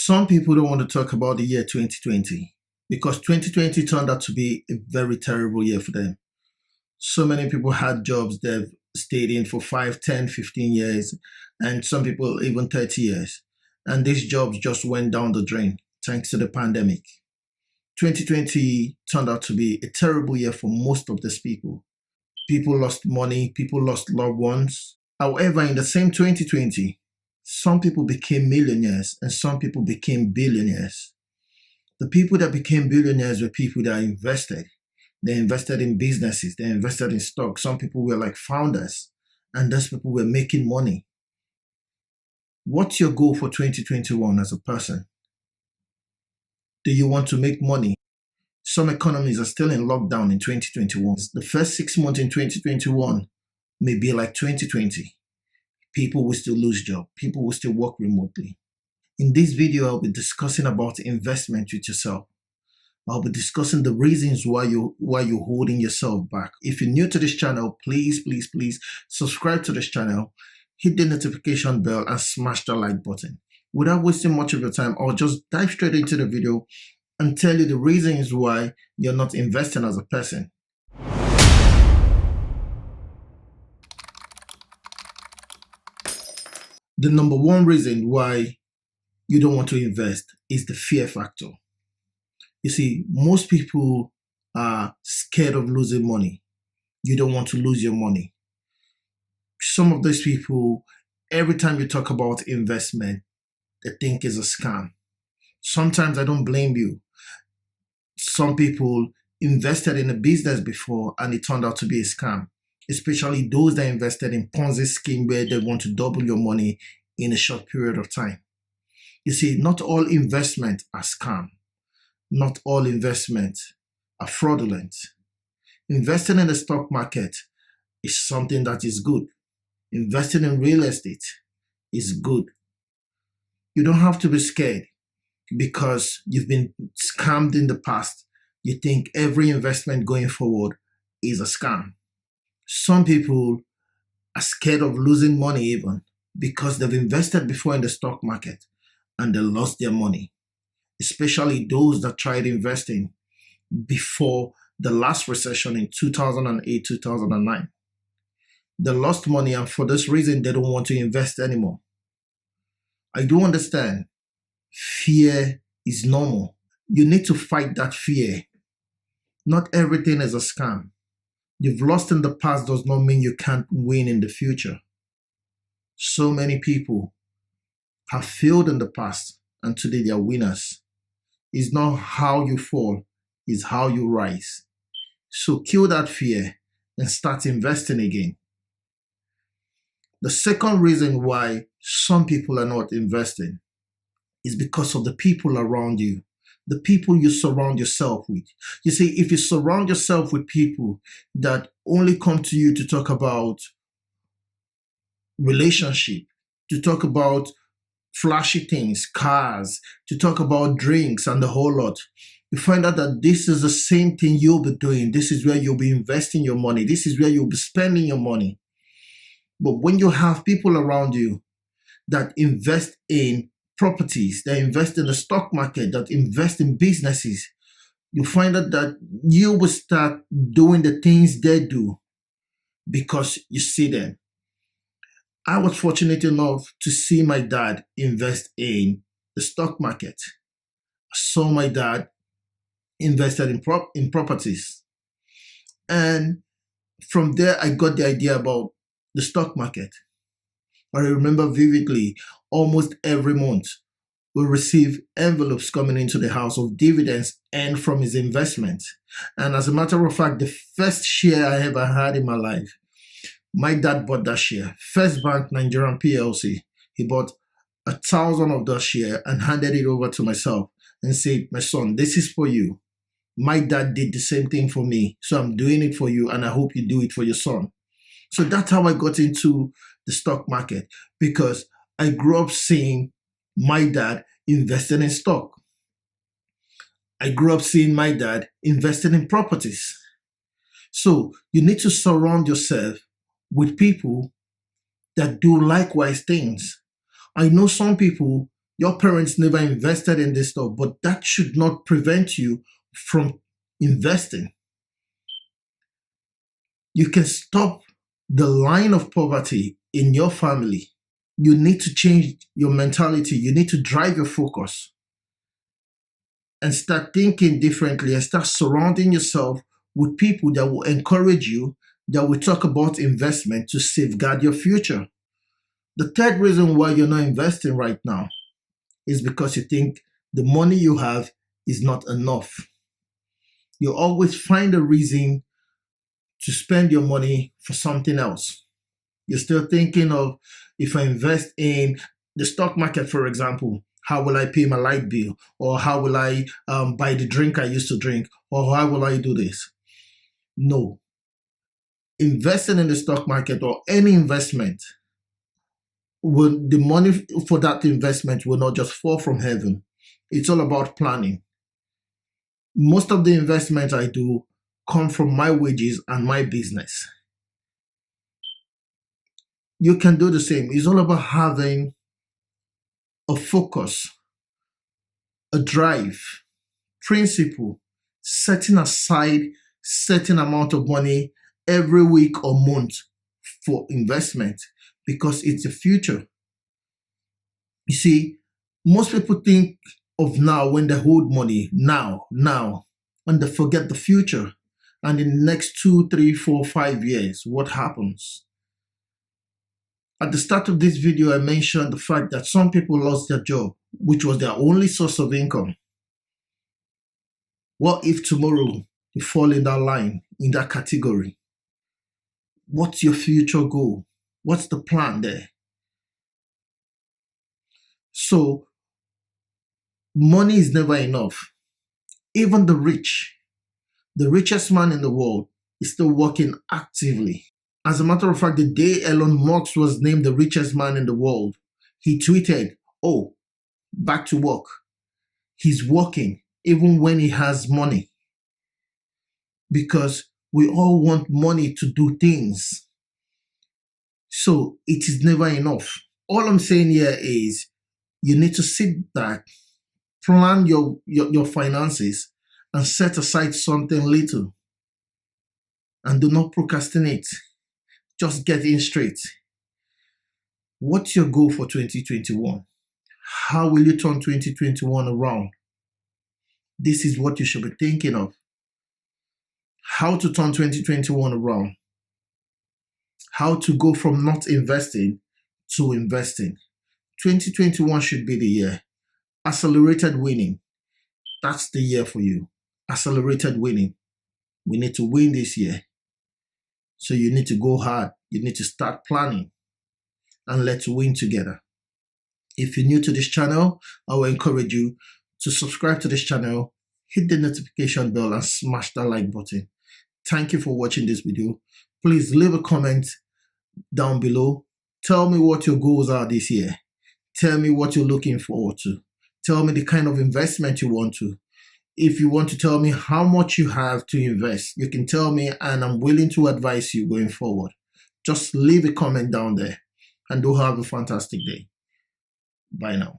Some people don't want to talk about the year 2020 because 2020 turned out to be a very terrible year for them. So many people had jobs they've stayed in for 5, 10, 15 years, and some people even 30 years. And these jobs just went down the drain thanks to the pandemic. 2020 turned out to be a terrible year for most of these people. People lost money, people lost loved ones. However, in the same 2020, some people became millionaires and some people became billionaires. The people that became billionaires were people that invested. They invested in businesses, they invested in stocks. Some people were like founders, and those people were making money. What's your goal for 2021 as a person? Do you want to make money? Some economies are still in lockdown in 2021. The first 6 months in 2021 may be like 2020. People will still lose jobs. People will still work remotely. In this video, I'll be discussing about investment with yourself. I'll be discussing the reasons why you're holding yourself back. If you're new to this channel, please subscribe to this channel, hit the notification bell, and smash the like button. Without wasting much of your time, I'll just dive straight into the video and tell you the reasons why you're not investing as a person. The number one reason why you don't want to invest is the fear factor. You see, most people are scared of losing money. You don't want to lose your money. Some of these people, every time you talk about investment, they think it's a scam. Sometimes I don't blame you. Some people invested in a business before and it turned out to be a scam, especially those that invested in Ponzi scheme where they want to double your money in a short period of time. You see, not all investments are scam. Not all investments are fraudulent. Investing in the stock market is something that is good. Investing in real estate is good. You don't have to be scared because you've been scammed in the past. You think every investment going forward is a scam. Some people are scared of losing money even because they've invested before in the stock market and they lost their money, especially those that tried investing before the last recession in 2008, 2009. They lost money, and for this reason, they don't want to invest anymore. I do understand fear is normal. You need to fight that fear. Not everything is a scam. You've lost in the past does not mean you can't win in the future. So many people have failed in the past and today they are winners. It's not how you fall, it's how you rise. So kill that fear and start investing again. The second reason why some people are not investing is because of the people around you, the people you surround yourself with. You see, if you surround yourself with people that only come to you to talk about relationship, to talk about flashy things, cars, to talk about drinks and the whole lot, you find out that this is the same thing you'll be doing. This is where you'll be investing your money. This is where you'll be spending your money. But when you have people around you that invest in properties, that invest in the stock market, that invest in businesses, you find out that you will start doing the things they do because you see them. I was fortunate enough to see my dad invest in the stock market. I saw my dad invested in properties. And from there, I got the idea about the stock market. I remember vividly, almost every month, we receive envelopes coming into the house of dividends earned from his investment. And as a matter of fact, the first share I ever had in my life, my dad bought that share. First Bank Nigerian PLC. He bought 1,000 of that share and handed it over to myself and said, "My son, this is for you." My dad did the same thing for me. So I'm doing it for you and I hope you do it for your son. So that's how I got into the stock market, because I grew up seeing my dad investing in stock. I grew up seeing my dad investing in properties. So you need to surround yourself with people that do likewise things. I know some people Your parents never invested in this stuff, but that should not prevent you from investing. You can stop the line of poverty in your family. You need to change your mentality. You need to drive your focus and start thinking differently and start surrounding yourself with people that will encourage you, that will talk about investment to safeguard your future. The third reason why you're not investing right now is because you think the money you have is not enough. You always find a reason to spend your money for something else. You're still thinking of, if I invest in the stock market, for example, how will I pay my light bill? Or how will I buy the drink I used to drink? Or how will I do this? No. Investing in the stock market or any investment, the money for that investment will not just fall from heaven. It's all about planning. Most of the investments I do come from my wages and my business. You can do the same. It's all about having a focus, a drive, principle, setting aside certain amount of money every week or month for investment, because it's the future. You see, most people think of now when they hold money, now, and they forget the future. And in the next 2, 3, 4, 5 years, what happens? At the start of this video, I mentioned the fact that some people lost their job, which was their only source of income. What if tomorrow you fall in that line, in that category? What's your future goal? What's the plan there? So, money is never enough. Even the richest man in the world, is still working actively. As a matter of fact, the day Elon Musk was named the richest man in the world, he tweeted, "Oh, back to work." He's working even when he has money, because we all want money to do things. So it is never enough. All I'm saying here is you need to sit back, plan your finances, and set aside something little. And do not procrastinate. Just get in straight. What's your goal for 2021? How will you turn 2021 around? This is what you should be thinking of. How to turn 2021 around. How to go from not investing to investing. 2021 should be the year. Accelerated winning. That's the year for you. Accelerated winning. We need to win this year. So you need to go hard. You need to start planning. And let's win together. If you're new to this channel, I will encourage you to subscribe to this channel, hit the notification bell, and smash that like button. Thank you for watching this video. Please leave a comment down below. Tell me what your goals are this year. Tell me what you're looking forward to. Tell me the kind of investment you want to. If you want to tell me how much you have to invest, you can tell me, and I'm willing to advise you going forward. Just leave a comment down there, and do have a fantastic day. Bye now.